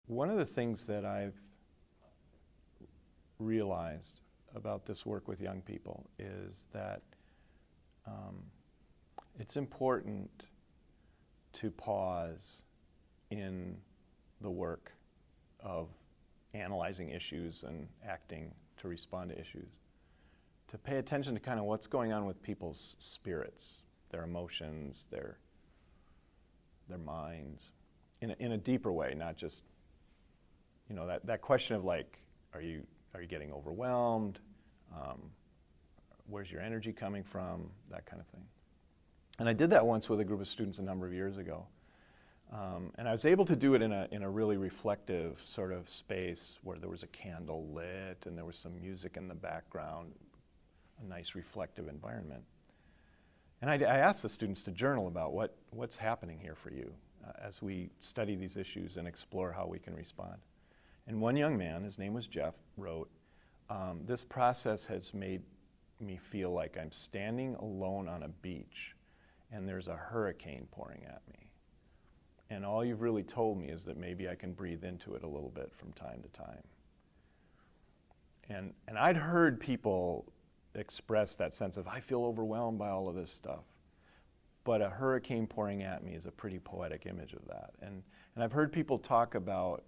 One of the things that I've realized about this work with young people is that it's important to pause in the work of analyzing issues and acting to respond to issues, to pay attention to kind of what's going on with people's spirits, their emotions, their minds, in a deeper way, not just, you know, that question of like, are you getting overwhelmed? Where's your energy coming from? That kind of thing. And I did that once with a group of students a number of years ago. And I was able to do it in a really reflective sort of space where there was a candle lit and there was some music in the background, a nice reflective environment. And I asked the students to journal about what's happening here for you as we study these issues and explore how we can respond. And one young man, his name was Jeff, wrote, this process has made me feel like I'm standing alone on a beach and there's a hurricane pouring at me. And all you've really told me is that maybe I can breathe into it a little bit from time to time. And I'd heard people express that sense of, I feel overwhelmed by all of this stuff. But a hurricane pouring at me is a pretty poetic image of that. And I've heard people talk about,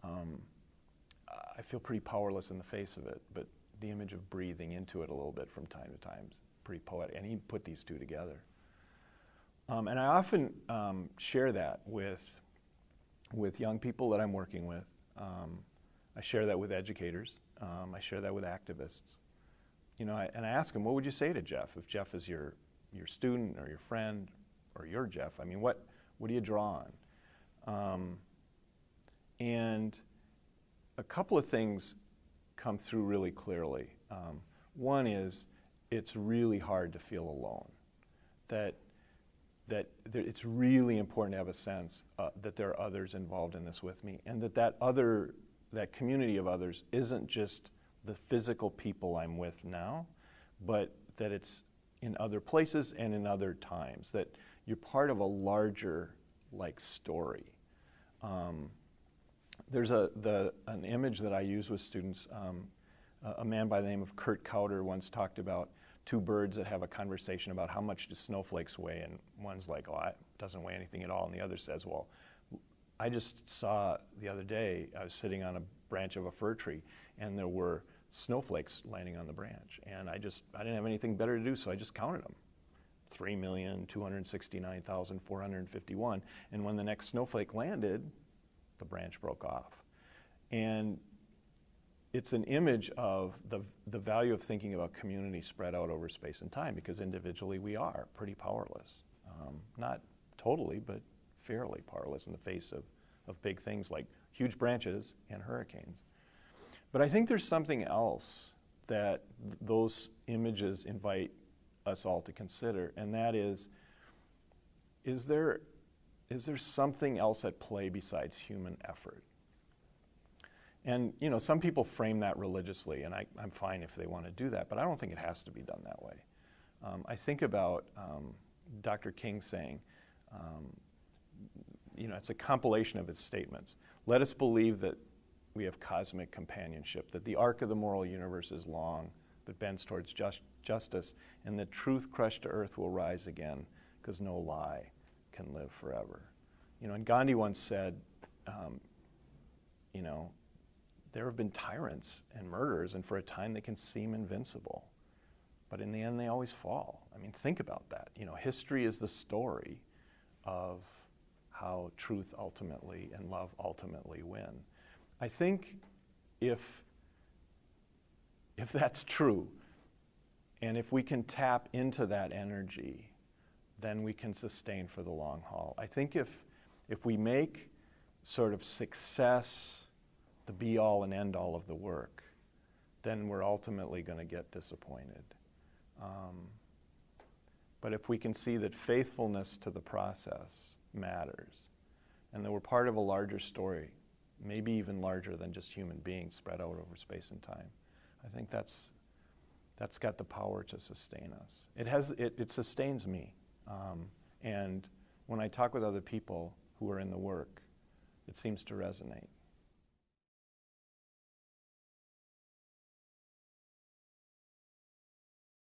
I feel pretty powerless in the face of it, but the image of breathing into it a little bit from time to time is pretty poetic. And he put these two together. And I often share that with young people that I'm working with. I share that with educators. I share that with activists. You know, and I ask them, what would you say to Jeff if is your student or your friend or your Jeff? I mean, what do you draw on? And a couple of things come through really clearly. One is it's really hard to feel alone. That it's really important to have a sense that there are others involved in this with me, and that community of others isn't just the physical people I'm with now, but that it's in other places and in other times, that you're part of a larger story. There's an image that I use with students. A man by the name of Kurt Kauder once talked about two birds that have a conversation about how much do snowflakes weigh, and one's like, oh, it doesn't weigh anything at all, and the other says, well, I just saw the other day, I was sitting on a branch of a fir tree, and there were snowflakes landing on the branch, and I didn't have anything better to do, so I just counted them. 3,269,451, and when the next snowflake landed, the branch broke off. And it's an image of the value of thinking about community spread out over space and time, because individually we are pretty powerless. Not totally, but fairly powerless in the face of big things like huge branches and hurricanes. But I think there's something else that those images invite us all to consider, and that is there something else at play besides human effort? And you know, some people frame that religiously, and I'm fine if they want to do that, but I don't think it has to be done that way. I think about Dr. King saying, you know, it's a compilation of his statements. Let us believe that we have cosmic companionship, that the arc of the moral universe is long, but bends towards justice, and that truth crushed to earth will rise again, because no lie can live forever. You know, and Gandhi once said, you know, there have been tyrants and murderers, and for a time they can seem invincible. But in the end, they always fall. I mean, think about that. You know, history is the story of how truth ultimately and love ultimately win. I think if that's true, and if we can tap into that energy, then we can sustain for the long haul. I think if we make sort of success the be-all and end-all of the work, then we're ultimately going to get disappointed. But if we can see that faithfulness to the process matters, and that we're part of a larger story, maybe even larger than just human beings spread out over space and time, I think that's got the power to sustain us. It sustains me. And when I talk with other people who are in the work, it seems to resonate.